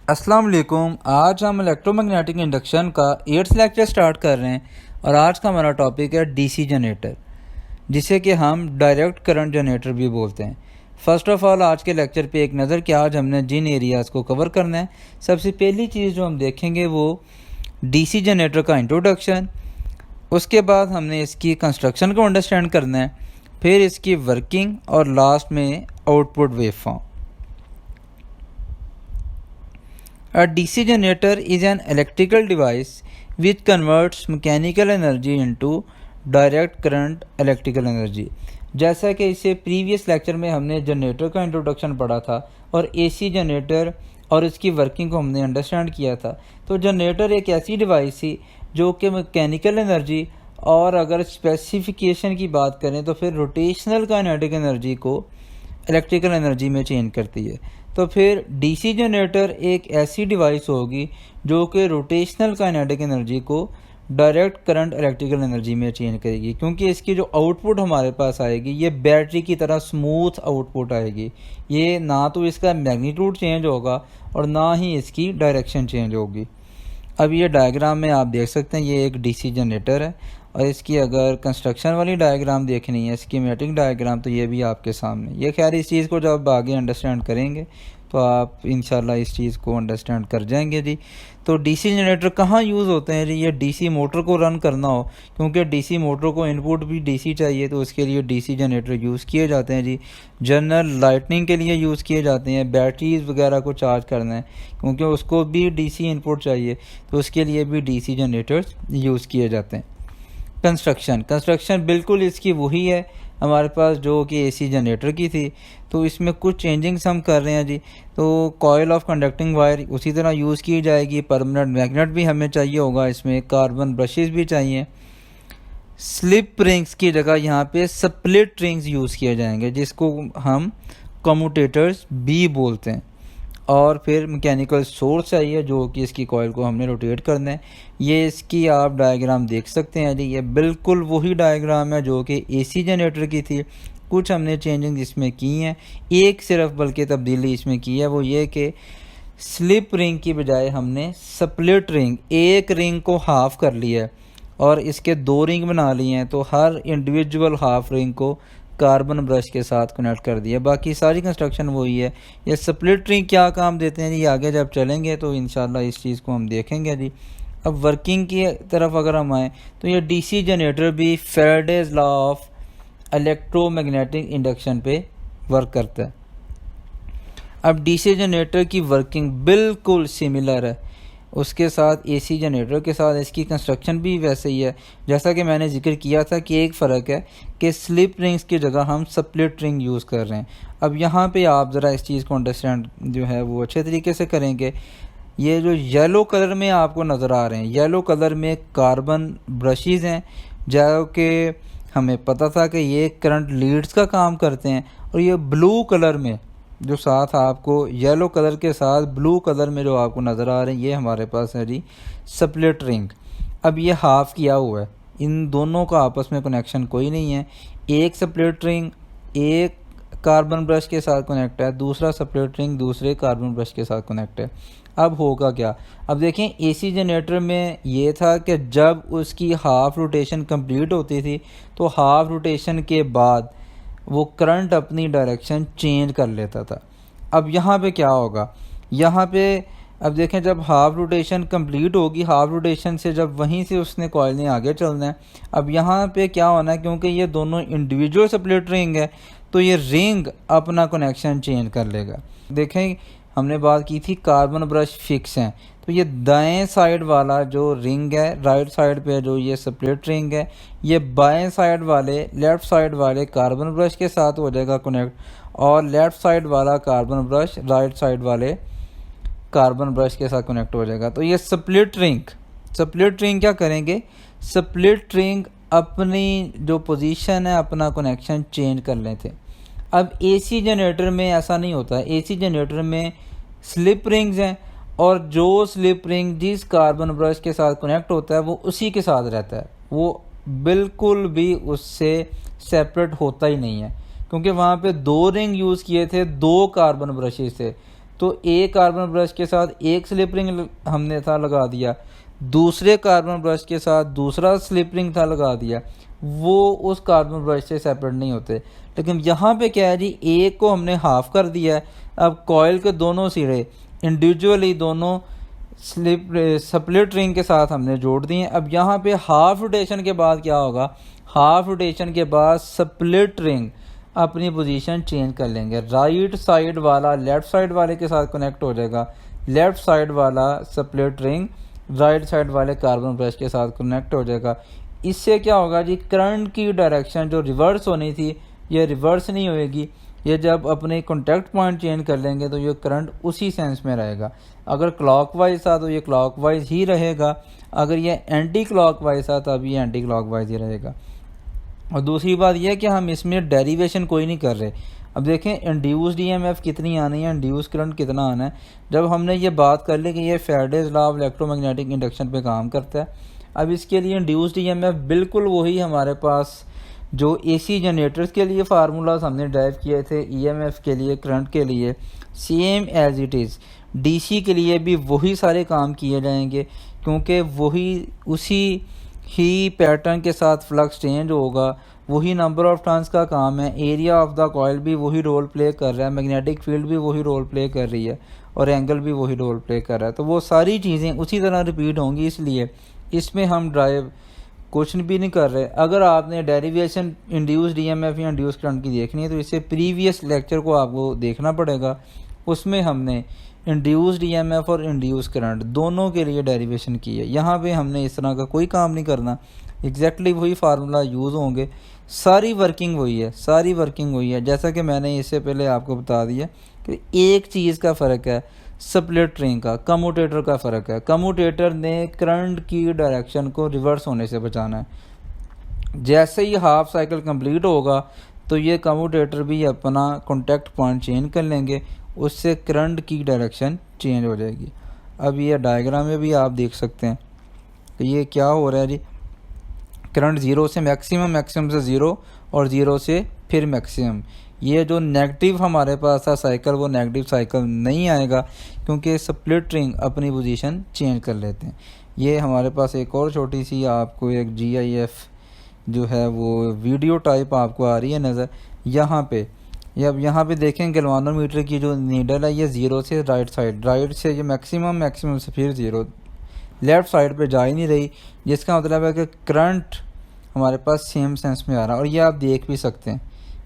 अस्सलाम वालेकुम। आज हम इलेक्ट्रोमैग्नेटिक इंडक्शन का 8th लेक्चर स्टार्ट कर रहे हैं और आज का हमारा टॉपिक है डीसी जनरेटर, जिसे कि हम डायरेक्ट करंट जनरेटर भी बोलते हैं। फ़र्स्ट ऑफ़ ऑल आज के लेक्चर पे एक नज़र कि आज हमने जिन एरियाज़ को कवर करना है। सबसे पहली चीज़ जो हम देखेंगे वो डीसी जनरेटर का इंट्रोडक्शन, उसके बाद हमने इसकी कंस्ट्रक्शन को अंडरस्टैंड करना है, फिर इसकी वर्किंग और लास्ट में output waveform. A DC generator is an electrical device which converts mechanical energy into direct current electrical energy। जैसा कि इससे प्रीवियस लेक्चर में हमने जनरेटर का इंट्रोडक्शन पढ़ा था और एसी जनरेटर और इसकी वर्किंग को हमने अंडरस्टैंड किया था। तो जनरेटर एक ऐसी डिवाइस थी जो कि मैकेनिकल एनर्जी और अगर स्पेसिफिकेशन की बात करें तो फिर रोटेशनल काइनेटिक एनर्जी को इलेक्ट्रिकल एनर्जी में चेंज करती है। तो फिर डीसी जनरेटर एक ऐसी डिवाइस होगी जो कि रोटेशनल काइनेटिक एनर्जी को डायरेक्ट करंट इलेक्ट्रिकल एनर्जी में चेंज करेगी, क्योंकि इसकी जो आउटपुट हमारे पास आएगी ये बैटरी की तरह स्मूथ आउटपुट आएगी। ये ना तो इसका मैग्नीट्यूड चेंज होगा और ना ही इसकी डायरेक्शन चेंज होगी। अब ये डायग्राम में आप देख सकते हैं, ये एक डीसी जनरेटर है और इसकी अगर कंस्ट्रक्शन वाली डायग्राम देखनी है, स्कीमेटिक डायग्राम, तो ये भी आपके सामने। ये खैर इस चीज़ को जब आगे अंडरस्टैंड करेंगे तो आप इंशाल्लाह इस चीज़ को अंडरस्टैंड कर जाएंगे जी। तो डीसी जनरेटर कहाँ यूज़ होते हैं जी? ये डीसी मोटर को रन करना हो, क्योंकि डीसी मोटर को इनपुट भी डीसी चाहिए, तो उसके लिए डीसी जनरेटर यूज़ किए जाते हैं जी। जनरल लाइटनिंग के लिए यूज़ किए जाते हैं, बैटरीज वगैरह को चार्ज करना है क्योंकि उसको भी डीसी इनपुट चाहिए, तो उसके लिए भी डीसी जनरेटर्स यूज़ किए जाते हैं। कंस्ट्रक्शन बिल्कुल इसकी वही है हमारे पास जो कि एसी जनरेटर की थी, तो इसमें कुछ चेंजिंग्स हम कर रहे हैं जी। तो कॉइल ऑफ कंडक्टिंग वायर उसी तरह यूज़ की जाएगी, परमानेंट मैग्नेट भी हमें चाहिए होगा, इसमें कार्बन ब्रशेस भी चाहिए। स्लिप रिंग्स की जगह यहाँ पे स्प्लिट रिंग्स यूज़ किए जाएंगे, जिसको हम कम्यूटेटर्स भी बोलते हैं। और फिर मैकेनिकल सोर्स चाहिए जो कि इसकी कॉइल को हमने रोटेट करना है। ये इसकी आप डायग्राम देख सकते हैं जी, ये बिल्कुल वही डायग्राम है जो कि एसी जनरेटर की थी। कुछ हमने चेंजिंग इसमें की हैं, एक सिर्फ बल्कि तब्दीली इसमें की है, वो ये कि स्लिप रिंग की बजाय हमने स्प्लिट रिंग, एक रिंग को हाफ़ कर लिया है और इसके दो रिंग बना लिए हैं, तो हर इंडिविजुअल हाफ रिंग को कार्बन ब्रश के साथ कनेक्ट कर दिया। बाकी सारी कंस्ट्रक्शन वही है। ये स्प्लिट रिंग क्या काम देते हैं जी, आगे जब चलेंगे तो इंशाल्लाह इस चीज़ को हम देखेंगे जी। अब वर्किंग की तरफ अगर हम आएँ तो ये डीसी जनरेटर भी Faraday's law of electromagnetic induction पे वर्क करता है। अब डीसी जनरेटर की वर्किंग बिल्कुल सिमिलर है उसके साथ, एसी जनरेटर के साथ इसकी कंस्ट्रक्शन भी वैसे ही है। जैसा कि मैंने जिक्र किया था कि एक फ़र्क है कि स्लिप रिंग्स की जगह हम स्प्लिट रिंग यूज़ कर रहे हैं। अब यहाँ पे आप ज़रा इस चीज़ को अंडरस्टैंड जो है वो अच्छे तरीके से करेंगे। ये जो येलो कलर में आपको नज़र आ रहे हैं, येलो कलर में कार्बन ब्रशेज़ हैं, जो कि हमें पता था कि ये करंट लीड्स का काम करते हैं। और ये ब्लू कलर में जो साथ आपको येलो कलर के साथ ब्लू कलर में जो आपको नज़र आ रहे हैं, ये हमारे पास है जी स्प्लिट रिंग। अब ये हाफ़ किया हुआ है, इन दोनों का आपस में कनेक्शन कोई नहीं है। एक स्प्लिट रिंग एक कार्बन ब्रश के साथ कनेक्ट है, दूसरा स्प्लिट रिंग दूसरे कार्बन ब्रश के साथ कनेक्ट है। अब होगा क्या? अब देखें, एसी जनरेटर में ये था कि जब उसकी हाफ़ रोटेशन कंप्लीट होती थी तो हाफ़ रोटेशन के बाद वो करंट अपनी डायरेक्शन चेंज कर लेता था। अब यहाँ पे क्या होगा? यहाँ पे अब देखें, जब हाफ रोटेशन कंप्लीट होगी, हाफ रोटेशन से जब वहीं से उसने कॉइल ने आगे चलना है। अब यहाँ पे क्या होना है, क्योंकि ये दोनों इंडिविजुअल स्प्लिट रिंग है तो ये रिंग अपना कनेक्शन चेंज कर लेगा। देखें, हमने बात की थी कार्बन ब्रश फिक्स हैं, तो ये दाएं साइड वाला जो रिंग है, राइट साइड पे जो ये स्प्लिट रिंग है, ये बाएं साइड वाले लेफ़्ट साइड वाले कार्बन ब्रश के साथ हो जाएगा कनेक्ट, और लेफ़्ट साइड वाला कार्बन ब्रश राइट साइड वाले कार्बन ब्रश के साथ कनेक्ट हो जाएगा। तो ये स्प्लिट रिंग क्या करेंगे? स्प्लिट रिंग अपनी जो पोजीशन है, अपना कनेक्शन चेंज कर लेते। अब एसी जनरेटर में ऐसा नहीं होता। एसी जनरेटर में स्लिप रिंग्स हैं और जो स्लिप रिंग जिस कार्बन ब्रश के साथ कनेक्ट होता है वो उसी के साथ रहता है, वो बिल्कुल भी उससे सेपरेट होता ही नहीं है, क्योंकि वहाँ पे दो रिंग यूज़ किए थे, दो कार्बन ब्रशेस थे। तो एक कार्बन ब्रश के साथ एक स्लिप रिंग हमने था लगा दिया, दूसरे कार्बन ब्रश के साथ दूसरा स्लिप रिंग था लगा दिया, वो उस कार्बन ब्रश से सेपरेट नहीं होते। लेकिन यहाँ पे क्या है जी, एक को हमने हाफ कर दिया है, अब कॉयल के दोनों सिरे इंडिविजुअली दोनों स्प्लिट रिंग के साथ हमने जोड़ दिए हैं। अब यहाँ पे हाफ रोटेशन के बाद क्या होगा, हाफ रोटेशन के बाद स्प्लिट रिंग अपनी पोजीशन चेंज कर लेंगे। राइट साइड वाला लेफ़्ट साइड वाले के साथ कनेक्ट हो जाएगा, लेफ़्ट साइड वाला स्प्लिट रिंग राइट साइड वाले कार्बन ब्रश के साथ कनेक्ट हो जाएगा। इससे क्या होगा जी, करंट की डायरेक्शन जो रिवर्स होनी थी ये रिवर्स नहीं होएगी। ये जब अपने कॉन्टैक्ट पॉइंट चेंज कर लेंगे तो ये करंट उसी सेंस में रहेगा। अगर क्लॉकवाइज था तो ये क्लॉकवाइज ही रहेगा, अगर ये एंटी क्लॉकवाइज था तब ये एंटी क्लॉकवाइज ही रहेगा। और दूसरी बात यह है कि हम इसमें डेरिवेशन कोई नहीं कर रहे। अब देखें इंड्यूस्ड ईएमएफ कितनी आनी है, इंड्यूस करंट कितना आना है। जब हमने ये बात कर ली कि ये Faraday's law of electromagnetic induction पे काम करता है, अब इसके लिए इंड्यूस्ड ईएमएफ बिल्कुल वही हमारे पास जो एसी जनरेटर्स के लिए फार्मूलाज हमने ड्राइव किए थे ईएमएफ के लिए, करंट के लिए, same as it is DC के लिए भी वही सारे काम किए जाएंगे, क्योंकि वही उसी ही पैटर्न के साथ फ्लक्स चेंज होगा, वही नंबर ऑफ टर्न्स का काम है, एरिया ऑफ द कॉइल भी वही रोल प्ले कर रहा है, मैग्नेटिक फील्ड भी वही रोल प्ले कर रही है और एंगल भी वही रोल प्ले कर रहा है। तो वो सारी चीज़ें उसी तरह रिपीट होंगी, इसलिए इसमें हम ड्राइव कुछ भी नहीं कर रहे। अगर आपने डेरिवेशन इंड्यूस्ड ईएमएफ या इंड्यूस करंट की देखनी है तो इससे प्रीवियस लेक्चर को आपको देखना पड़ेगा, उसमें हमने इंड्यूस्ड ईएमएफ और इंड्यूस करंट दोनों के लिए डेरिवेशन की है। यहाँ पे हमने इस तरह का कोई काम नहीं करना, एग्जैक्टली वही फार्मूला यूज़ होंगे, सारी वर्किंग वही है, सारी वर्किंग वही है। जैसा कि मैंने इससे पहले आपको बता दिया कि एक चीज़ का फ़र्क है, स्प्लिट रिंग का, कम्यूटेटर का फ़र्क है। कम्यूटेटर ने करंट की डायरेक्शन को रिवर्स होने से बचाना है। जैसे ही हाफ साइकिल कंप्लीट होगा तो ये कम्यूटेटर भी अपना कॉन्टैक्ट पॉइंट चेंज कर लेंगे, उससे करंट की डायरेक्शन चेंज हो जाएगी। अब ये डायग्राम में भी आप देख सकते हैं कि ये क्या हो रहा है जी, करंट ज़ीरो से मैक्सिमम, मैक्सिमम से ज़ीरो और ज़ीरो से फिर मैक्सिमम। ये जो नेगेटिव हमारे पास था साइकिल, वो नेगेटिव साइकिल नहीं आएगा क्योंकि स्प्लिट रिंग अपनी पोजीशन चेंज कर लेते हैं। ये हमारे पास एक और छोटी सी आपको एक GIF जो है वो वीडियो टाइप आपको आ रही है नज़र यहाँ पे। अब यहाँ पे देखें गैल्वानोमीटर की जो नीडल है ये ज़ीरो से राइट साइड, राइट से ये मैक्सिमम, मैक्सिमम से फिर ज़ीरो, लेफ़्ट साइड पे जा ही नहीं रही, जिसका मतलब है कि करंट हमारे पास सेम सेंस में आ रहा है। और ये आप देख भी सकते हैं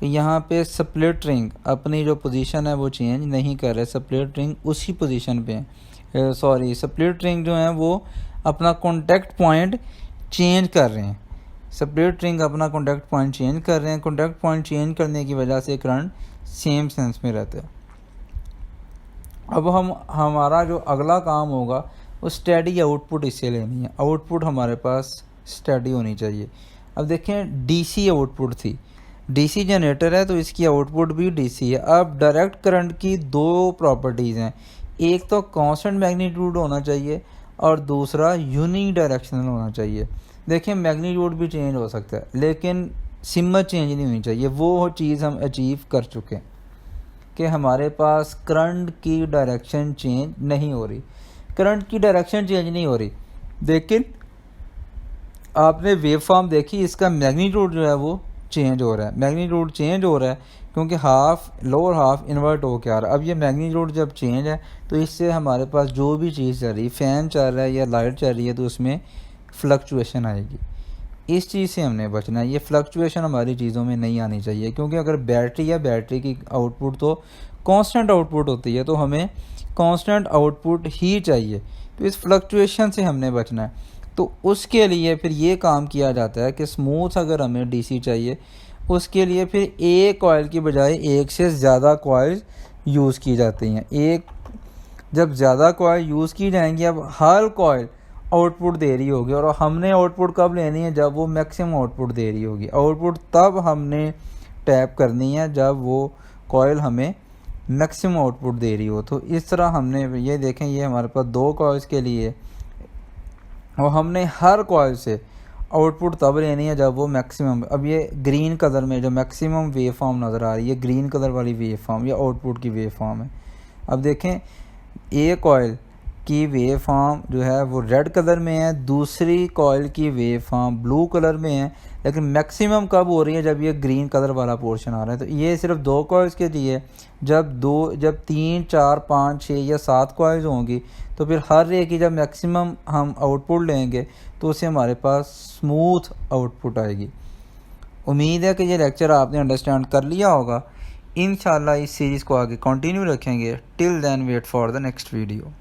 कि यहाँ पे स्प्लिट रिंग अपनी जो पोजीशन है वो चेंज नहीं कर रहे, स्प्लिट रिंग उसी पोजीशन पे है। सॉरी, स्प्लिट रिंग जो है वो अपना कॉन्टैक्ट पॉइंट चेंज कर रहे हैं, स्प्लिट रिंग अपना कॉन्टैक्ट पॉइंट चेंज कर रहे हैं। कॉन्टैक्ट पॉइंट चेंज करने की वजह से करंट सेम सेंस में रहता है। अब हमारा जो अगला काम होगा वो स्टेडी आउटपुट इससे लेनी है। आउटपुट हमारे पास स्टेडी होनी चाहिए। अब देखें डीसी आउटपुट थी, डीसी जनरेटर है तो इसकी आउटपुट भी डीसी है। अब डायरेक्ट करंट की दो प्रॉपर्टीज़ हैं, एक तो कांस्टेंट मैग्नीट्यूड होना चाहिए और दूसरा यूनिक डायरेक्शनल होना चाहिए। देखें मैग्नीट्यूड भी चेंज हो सकता है लेकिन सिमत चेंज नहीं होनी चाहिए। वो चीज़ हम अचीव कर चुके हैं कि हमारे पास करंट की डायरेक्शन चेंज नहीं हो रही, करंट की डायरेक्शन चेंज नहीं हो रही, लेकिन आपने वेव फॉर्म देखी, इसका मैग्नीट्यूड जो है वो चेंज हो रहा है। मैग्नीट्यूड चेंज हो रहा है क्योंकि हाफ लोअर हाफ इन्वर्ट हो के आ रहा है। अब ये मैग्नीट्यूड जब चेंज है तो इससे हमारे पास जो भी चीज़ चल रही, फ़ैन चल रहा है या लाइट चल रही है, तो उसमें फ्लक्चुएशन आएगी। इस चीज़ से हमने बचना है। ये फ्लक्चुएशन हमारी चीज़ों में नहीं आनी चाहिए, क्योंकि अगर बैटरी है, बैटरी की आउटपुट तो कांस्टेंट आउटपुट होती है, तो हमें कांस्टेंट आउटपुट ही चाहिए। तो इस फ्लक्चुएशन से हमने बचना है। तो उसके लिए फिर ये काम किया जाता है कि स्मूथ अगर हमें डीसी चाहिए, उसके लिए फिर एक कॉइल की बजाय एक से ज़्यादा कॉइल यूज़ की जाती हैं। एक जब ज़्यादा कॉइल यूज़ की जाएंगी, अब हर कॉइल आउटपुट दे रही होगी, और हमने आउटपुट कब लेनी है, जब वो मैक्सिमम आउटपुट दे रही होगी। आउटपुट तब हमने टैप करनी है जब वो कॉइल हमें मैक्सिमम आउटपुट दे रही हो। तो इस तरह हमने ये देखें, ये हमारे पास दो कॉइल्स के लिए, और हमने हर कॉइल से आउटपुट तब लेनी है जब वो मैक्सिमम। अब ये ग्रीन कलर में जो मैक्सिमम वेव फॉर्म नज़र आ रही है, ग्रीन कलर वाली वेव फॉर्म, ये आउटपुट की वेव फॉर्म है। अब देखें एक कॉइल की वेव फॉर्म जो है वो रेड कलर में है, दूसरी कॉइल की वेव फॉर्म ब्लू कलर में है, लेकिन मैक्सिमम कब हो रही है जब ये ग्रीन कलर वाला पोर्शन आ रहा है। तो ये सिर्फ 2 कॉइल्स के लिए, जब 3, 4, 5, 6 या 7 कॉइल्स होंगी तो फिर हर एक की जब मैक्सिमम हम आउटपुट लेंगे तो उससे हमारे पास स्मूथ आउटपुट आएगी। उम्मीद है कि ये लेक्चर आपने अंडरस्टैंड कर लिया होगा। इंशाल्लाह इस सीरीज़ को आगे कंटिन्यू रखेंगे। Till then wait for the next video.